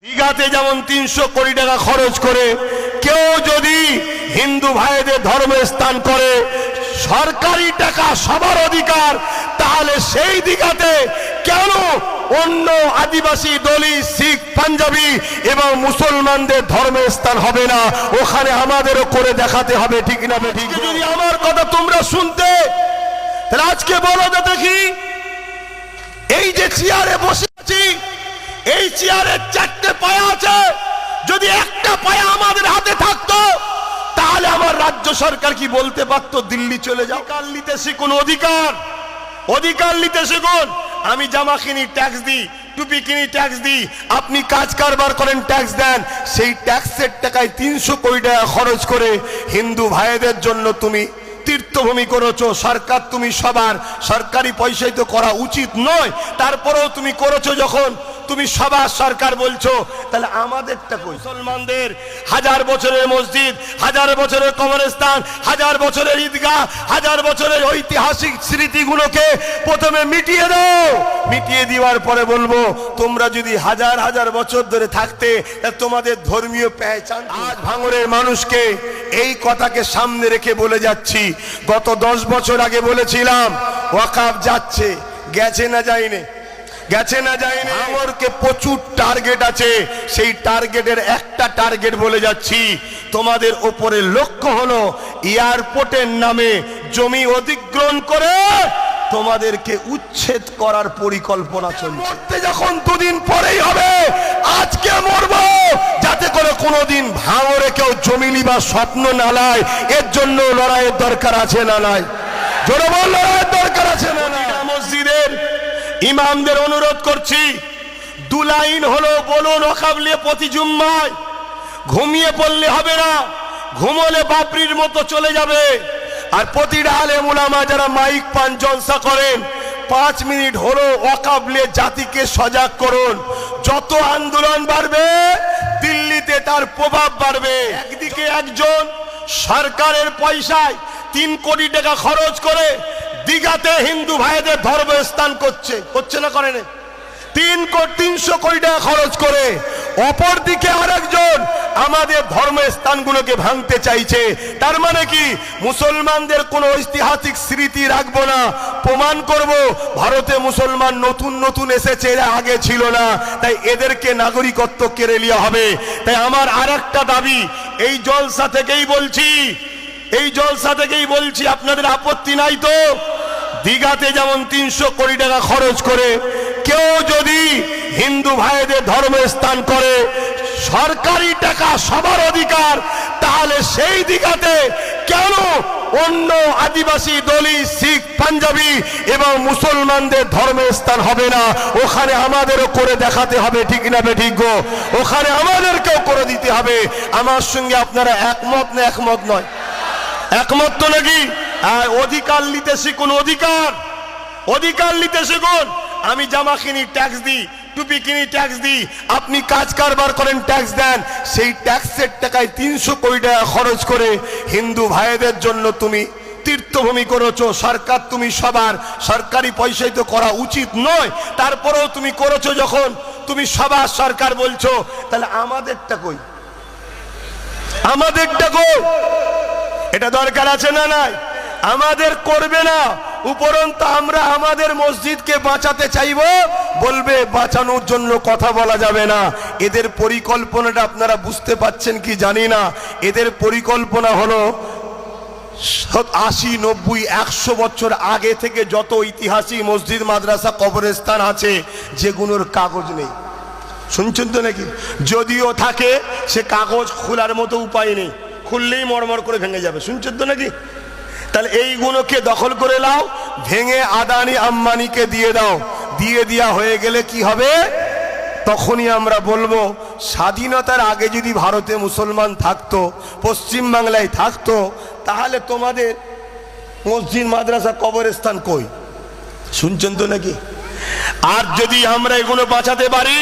দীঘাতে যেমন ৩০০ কোটি টাকা খরচ করে কেউ যদি হিন্দু ভাইদের ধর্মস্থান করে, সরকারি টাকা সবার অধিকার, তাহলে সেই দীঘাতে কেন অন্য আদিবাসী, দলিত, শিখ, পাঞ্জাবি এবং মুসলমানদের ধর্মস্থান হবে না? ওখানে আমাদেরও করে দেখাতে হবে, ঠিক না? ঠিক। যদি আমার কথা তোমরা শুনতে, তাহলে আজকে বলো তো দেখি, এই যে চেয়ারে বসে আছি, এই চেয়ারের 4টে পায়া আছে, যদি একটা পায়া আমাদের হাতে থাকতো তাহলে আমার রাজ্য সরকার কি বলতে পারতো দিল্লি চলে যাও? অধিকার নিতে শিখুন, অধিকার নিতে শিখুন। আমি জামা কিনি ট্যাক্স দিই, টুপি কিনি ট্যাক্স দিই, আপনি কাজ কারবার করেন ট্যাক্স দেন। সেই ট্যাক্সের টাকায় ৩০০ কোটি টাকা খরচ করে হিন্দু ভাইদের জন্য তুমি তীর্থভূমি করেছো। সরকার তুমি সবার, সরকারি পয়সায় তো করা উচিত নয়, তারপরেও তুমি করেছো। যখন তুমি সবার সরকার বলছো, তাহলে আমাদেরটা কই? মুসলমানদের 1000 বছরের মসজিদ, 1000 বছরের কবরস্থান, 1000 বছরের ঈদগাহ, 1000 বছরের ঐতিহাসিক স্মৃতিগুলোকে প্রথমে মিটিয়ে দাও। মিটিয়ে দেওয়ার পরে বলবো, তোমরা যদি হাজার হাজার বছর ধরে থাকতে, তোমাদের ধর্মীয় পেহচান। আজ ভাঙড়ের মানুষকে এই কথাকে সামনে রেখে বলে যাচ্ছি, গত 10 বছর আগে বলেছিলাম ওয়াকফ যাচ্ছে, গেছে না যায়নি? গেছে না যায়নি? ভাঙড়কে প্রচুর টার্গেট আছে, সেই টার্গেটের একটা টার্গেট বলে যাচ্ছি, তোমাদের উপরে লক্ষ্য হলো এয়ারপোর্টের নামে জমি অধিগ্রহণ করে তোমাদেরকে উচ্ছেদ করার পরিকল্পনা চলছে। মরতে যখন 2 দিন পরেই হবে, আজকে মরবো, যাতে করে কোনোদিন ভাঙড়ে কেউ জমি নিবার স্বপ্ন না নেয়। এর জন্য লড়াইয়ের দরকার আছে না নাই? জোরে বল, লড়াইয়ের দরকার আছে না নাই? মসজিদের ইমামদের অনুরোধ করছি, 2 লাইন হলো বলুন ওয়াকফ প্রতি জুম্মায়। ঘুমিয়ে পড়লে হবে না, ঘুমোলে বাবরির মতো চলে যাবে। আর প্রতিটা আলেম উলামা যারা মাইক পান, জলসা করেন, 5 মিনিট হলো ওয়াকফ জাতিকে সজাগ করুন। যত আন্দোলন বাড়বে, দিল্লিতে তার প্রভাব বাড়বে। একদিকে একজন সরকারের পয়সায় 3 কোটি টাকা খরচ করে দীঘাতে হিন্দু ভাইদের ধর্মস্থান করছে না, করে না? 300 কোটি টাকা খরচ করে। অপরদিকে আরেকজন আমাদের ধর্মস্থানগুলোকে ভাঙতে চাইছে। তার মানে কি? মুসলমানদের কোনো ঐতিহাসিক স্মৃতি রাখবো না, প্রমাণ করব ভারতে মুসলমান নতুন নতুন এসেছে, এরা আগে ছিল না, তাই এদেরকে নাগরিকত্ব কেড়ে নেওয়া হবে। তাই আমার আরেকটা দাবি, এই জলসা থেকেই বলছি, আপনাদের আপত্তি নাই তো? দীঘাতে যেমন ৩০০ কোটি টাকা খরচ করে কেউ যদি হিন্দু ভাইদের ধর্মস্থান করে, সরকারি টাকা সবার অধিকার, তাহলে সেই দীঘাতে কেন অন্য আদিবাসী, দলিত, শিখ, পাঞ্জাবি এবং মুসলমানদের ধর্মস্থান হবে না? ওখানে আমাদেরও করে দেখাতে হবে, ঠিক না? ঠিক গো, ওখানে আমাদেরকেও করে দিতে হবে। আমার সঙ্গে আপনারা একমত না? একমত নয়? একমত তো নাকি? অধিকার নিতে শিখুন, অধিকার নিতে শিখুন। আমি জামা কিনি ট্যাক্স দিই, টুপি কিনি ট্যাক্স দিই, আপনি কাজ কারবার করেন ট্যাক্স দেন। সেই ট্যাক্সের টাকায় ৩০০ কোটি টাকা খরচ করে হিন্দু ভাইদের জন্য তুমি তীর্থভূমি করেছো। সরকার তুমি সবার, সরকারি পয়সায় তো করা উচিত নয়, তারপরেও তুমি করেছো। যখন তুমি সবার সরকার বলছো, তাহলে আমাদেরটা কই? আমাদেরটা কই? এটা দরকার আছে না নাই? আমাদের করবে না, উপরন্তু আমরা আমাদের মসজিদকে বাঁচাতে চাইব, বলবে বাঁচানোর জন্য কথা বলা যাবে না। এদের পরিকল্পনাটা আপনারা বুঝতে পাচ্ছেন কি জানি না। এদের পরিকল্পনা হলো 80, 90, 100 বছর আগে থেকে যত ঐতিহাসিক মসজিদ, মাদ্রাসা, কবরস্থান আছে, যেগুলোর কাগজ নেই। শুনছেন তো নাকি? যদিও থাকে, সে কাগজ খোলার মতো উপায় নেই, খুললেই মরমর করে ভেঙে যাবে। শুনছেন তো নাকি? তাহলে এইগুলোকে দখল করে নাও, ভেঙে আদানি আম্বানিকে দিয়ে দাও। দিয়ে দেওয়া হয়ে গেলে কি হবে? তখনই আমরা বলবো, স্বাধীনতার আগে যদি ভারতে মুসলমান থাকতো, পশ্চিম বাংলায় থাকতো, তাহলে তোমাদের মসজিদ, মাদ্রাসা, কবরস্থান কই? শুনছেন তো নাকি? আর যদি আমরা এগুলো বাঁচাতে পারি,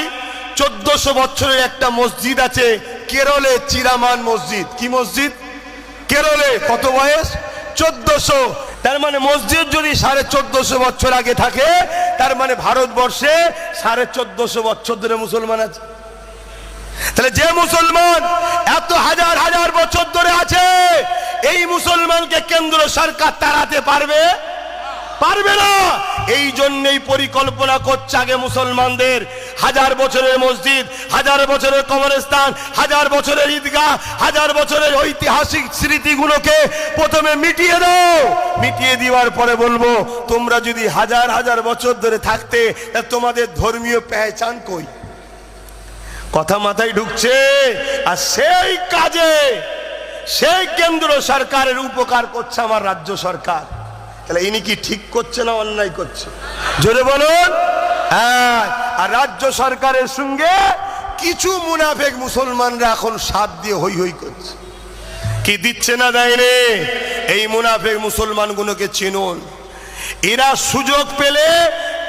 1400 বছরের একটা মসজিদ আছে কেরলে, চিরামান মসজিদ। কি মসজিদ? কেরলে। কত বয়স? 1400। তার মানে মসজিদ যদি 1450 বছর আগে থাকে, তার মানে ভারতবর্ষে 1450 বছর ধরে মুসলমান আছে। তাহলে যে মুসলমান এত হাজার হাজার বছর ধরে আছে, এই মুসলমানকে কেন্দ্র সরকার তাড়াতে পারবে? পারবে না। এই জন্যই পরিকল্পনা করছে আগে মুসলমানদের হাজার বছরের মসজিদ, হাজার বছরের কবরস্থান, হাজার বছরের ঈদগাহ, হাজার বছরের ঐতিহাসিক স্মৃতিগুলোকে প্রথমে মিটিয়ে দাও। মিটিয়ে দেওয়ার পরে বলবো, তোমরা যদি হাজার হাজার বছর ধরে থাকতে, তোমাদের ধর্মীয় পেহচান কই? কথা মাথায় ঢুকছে? আর সেই কাজে সেই কেন্দ্র সরকারের উপকার করছে আমার রাজ্য সরকার। তাহলে ইনি কি ঠিক করছে না অন্যায় করছে? জোরে বলুন। হ্যাঁ। আর রাজ্য সরকারের সঙ্গে কিছু মুনাফেক মুসলমানরা এখন সাথ দিয়ে হই হই করছে। কি দিচ্ছে না দেয়নি? এই মুনাফেক মুসলমানগুলোকে চিনুন। এরা সুযোগ পেলে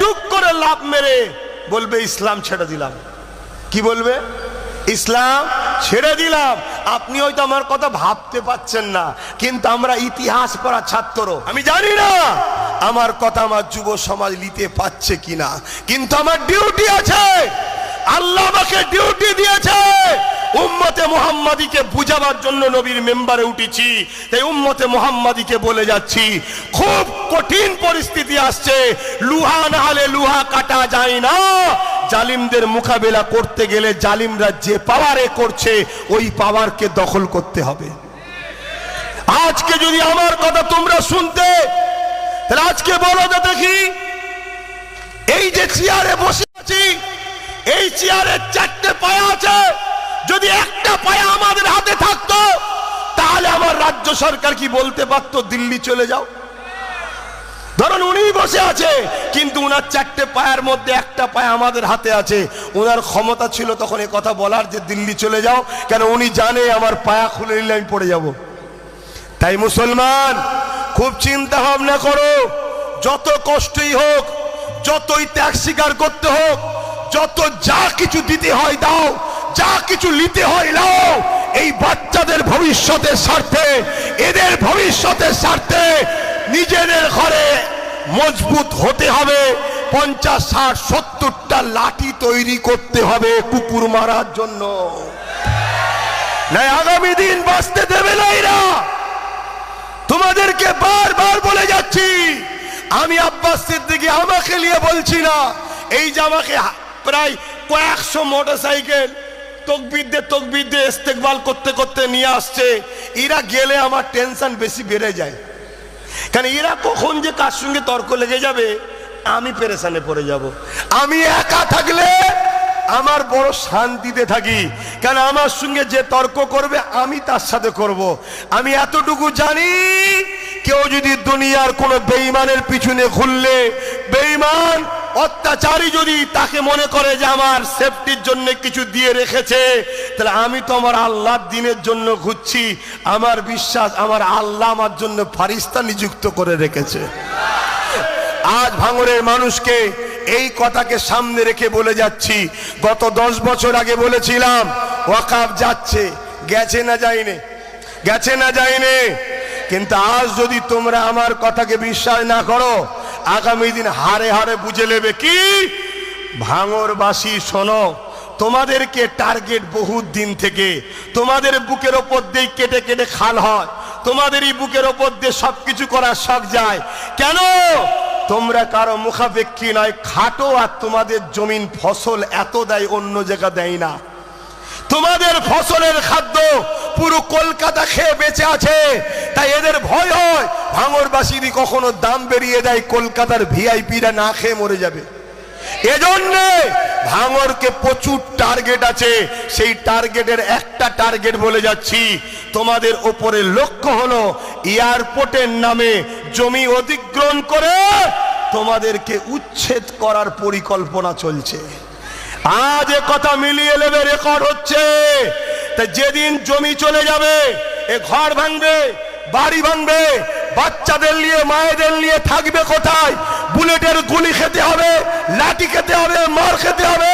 টুক করে লাভ মেরে বলবে ইসলাম ছেড়ে দিলাম। কি বলবে? ইসলাম ছেড়ে দিলাম। আপনি হয়তো আমার কথা ভাবতে পাচ্ছেন না, কিন্তু আমরা ইতিহাস পড়া ছাত্র, আমি জানি না আমার কথা আমার যুব সমাজ নিতে পারছে কিনা, কিন্তু আমার ডিউটি আছে। আল্লাহ আমাকে ডিউটি দিয়েছে। উম্মতে মুহাম্মাদিকে বুঝাবার জন্য নবীর মেম্বারে উঠেছি। তাই উম্মতে মুহাম্মাদিকে বলে যাচ্ছি, খুব কঠিন পরিস্থিতি আসছে। লুহা না হলে লুহা কাটা যায় না। জালিমদের মোকাবেলা করতে গেলে জালিমরা যে পাওয়ারে করছে ওই পাওয়ারকে দখল করতে হবে। আজকে যদি আমার কথা তোমরা শুনতে, তাহলে আজকে বলো তো দেখি, এই যে চেয়ারে বসে আছি, এই চেয়ারের চারটে পায়া আছে, যদি একটা পায়া আমাদের হাতে থাকতো তাহলে আমার রাজ্য সরকার কি বলতে পারতো দিল্লি চলে যাও? ধরুন উনি বসে আছে, কিন্তু উনার চারটে পায়ের মধ্যে একটা পায়া আমাদের হাতে আছে। উনার ক্ষমতা ছিল তখন এ কথা বলার যে দিল্লি চলে যাও, কেন উনি জানে আমার পায়া খুলে নিলে আমি পড়ে যাব। তাই মুসলমান খুব চিন্তা ভাবনা করো। যত কষ্টই হোক, যতই ত্যাগ স্বীকার করতে হোক, যত যা কিছু দিতে হয় দাও, যা কিছু নিতে হয় নাও। এই বাচ্চাদের ভবিষ্যতের স্বার্থে, এদের ভবিষ্যতের স্বার্থে নিজেদের ঘরে মজবুত হতে হবে। 50, 60, 70টা লাঠি তৈরি করতে হবে কুকুর মারার জন্য। না আগামী দিন বাঁচতে দেবে না এরা। তোমাদেরকে বারবার বলে যাচ্ছি, আমি আব্বাস সিদ্দিকী আমাকে নিয়ে বলছি না, এই যে আমাকে প্রায় কয়েকশো মোটরসাইকেল তকবীর দিয়ে ইস্তেকবাল করতে করতে নিয়ে আসছে। এরা গেলে আমার টেনশন বেশি বেড়ে যায়, কারণ এরা কখন যে কার সঙ্গে তর্ক লেগে যাবে আমি পেরেশানে পড়ে যাব। আমি একা থাকলে আমার বড় শান্তিতে থাকি, কারণ আমার সঙ্গে যে তর্ক করবে আমি তার সাথে করব। আমি এতটুকু জানি, কেউ যদি দুনিয়ার কোনো বেঈমানের পিছনে ঘুরলে, বেঈমান অত্যাচারী যদি তাকে মনে করে যে আমার সেফটির জন্য কিছু দিয়ে রেখেছে, তাহলে আমি তো আমার আল্লাহর দ্বীনের জন্য ঘুরছি। আমার বিশ্বাস আমার আল্লাহ আমার জন্য ফারিস্তা নিযুক্ত করে রেখেছে। আজ ভাঙড়ের মানুষকে এই কথাকে সামনে রেখে বলে যাচ্ছি, গত 10 বছর আগে বলেছিলাম ওয়াকাফ যাচ্ছে, গেছে না যায়নি, গেছে না যায়নি। কিন্তু আজ যদি তোমরা আমার কথাকে বিশ্বাস না করো, আগামী দিন হারে হারে বুঝে নেবে। কি ভাঙড়বাসী শোনো, তোমাদেরকে টার্গেট বহুত দিন থেকে, তোমাদের বুকের ওপর দিয়ে কেটে কেটে খাল হয়, তোমাদেরই বুকের ওপর দিয়ে সবকিছু করার শখ যায়। কেন? তোমরা কারো মুখাপেক্ষী নয়, খাটো, আর তোমাদের জমিন ফসল এত দেয় অন্য জায়গা দেয় না। তোমাদের ফসলের খাদ্য পুরো কলকাতা খেয়ে বেঁচে আছে। তাই এদের ভয় হয় ভাঙড়বাসীরই কখনো দাম বেরিয়ে দেয়, কলকাতার ভিআইপিরা না খেয়ে মরে যাবে। এজন্য ভাঙড়কে প্রচুর টার্গেট আছে। সেই টার্গেটের একটা টার্গেট বলে যাচ্ছি, তোমাদের ওপরে লক্ষ্য হলো এয়ারপোর্টের নামে জমি অধিগ্রহণ করে তোমাদেরকে উচ্ছেদ করার পরিকল্পনা চলছে। আজ এ কথা মিলিয়ে নেবে, রেকর্ড হচ্ছে। তাই যেদিন জমি চলে যাবে, এ ঘর ভাঙবে, বাড়ি ভাঙবে, বাচ্চাদের নিয়ে মায়েদের নিয়ে থাকবে কোথায়? বুলেটের গুলি খেতে হবে, লাঠি খেতে হবে, মার খেতে হবে।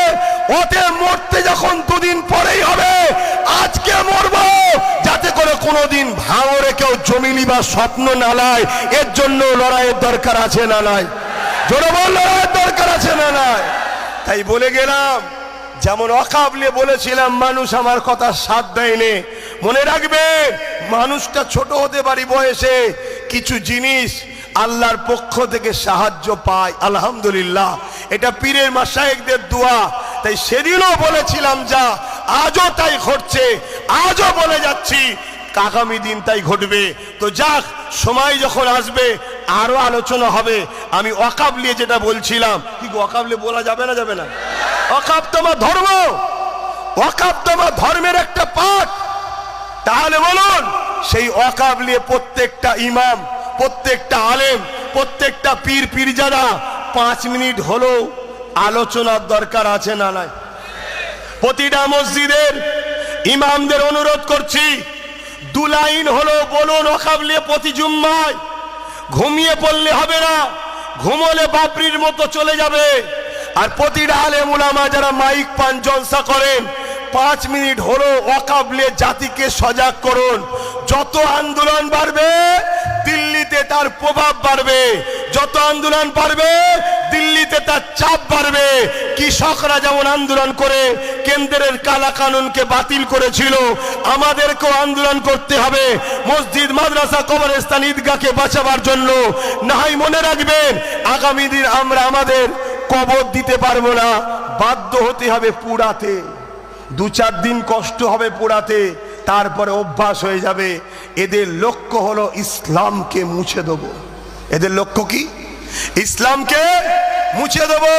ওতে মরতে যখন 2 দিন পরেই হবে, আজকে মরবো যাতে করে কোনোদিন ভাঙড়ে কেউ জমি নিবার স্বপ্ন না নেয়। এর জন্য লড়াইয়ের দরকার আছে না নাই? জোরে বল, লড়াইয়ের দরকার আছে না নাই? তাই বলে গেলাম, যেমন অকাবলে বলেছিলাম, মানুষ আমার কথা সাথ দেয়নি। মনে রাখবে, মানুষটা ছোট হতে পারি বয়সে, কিছু জিনিস আল্লাহর পক্ষ থেকে সাহায্য পায়, আলহামদুলিল্লাহ। এটা পীরের মাশায়েখদের দোয়া। তাই সেদিনও বলেছিলাম যা, আজও তাই ঘটছে, আজও বলে যাচ্ছি, আগামী দিন তাই ঘটবে। তো যাক, সময় যখন আসবে আরো আলোচনা হবে। আমি ওয়াকাব নিয়ে যেটা বলছিলাম, কি ওয়াকাব নিয়ে বলা যাবে না? যাবে না? ওয়াকাব তোমার ধর্ম, ওয়াকাব তোমার ধর্মের একটা পাঠ। তাহলে বলুন, সেই ওয়াকাব নিয়ে প্রত্যেকটা ইমাম, প্রত্যেকটা আলেম, প্রত্যেকটা পীর পীরজাদা 5 মিনিট হলো আলোচনার দরকার আছে না নাই? প্রতিটা মসজিদের ইমামদের অনুরোধ করছি, 2 লাইন হলো বলুন ওয়াকাব নিয়ে প্রতি জুম্মায়। ঘুমিয়ে পড়লে হবে না, ঘুমোলে বাবরির মতো চলে যাবে। আর প্রতিটা আলেম উলামা যারা মাইক পান, জলসা করেন, 5 মিনিট হলো ওয়াকাব নিয়ে জাতিকে সজাগ করুন। যত আন্দোলন বাড়বে দিল্লিতে তার প্রভাব বাড়বে, যত আন্দোলন বাড়বে দিল্লিতে তার চাপ বাড়বে। কৃষকরা যেমন আন্দোলন করে কেন্দ্রের কালা কানুনকে বাতিল করেছিল, আমাদেরকেও আন্দোলন করতে হবে মসজিদ, মাদ্রাসা, কবরস্থান, ঈদগাহকে বাঁচাবার জন্য। না হয় মনে রাখবেন, আগামী দিন আমরা আমাদের কবর দিতে পারবো না, বাধ্য হতে হবে পুড়াতে। 2-4 দিন কষ্ট হবে পোড়াতে, তারপরে অভ্যাস হয়ে যাবে। এদের লক্ষ্য হলো ইসলামকে মুছে দেবো। এদের লক্ষ্য কি? ইসলামকে মুছে দেবো।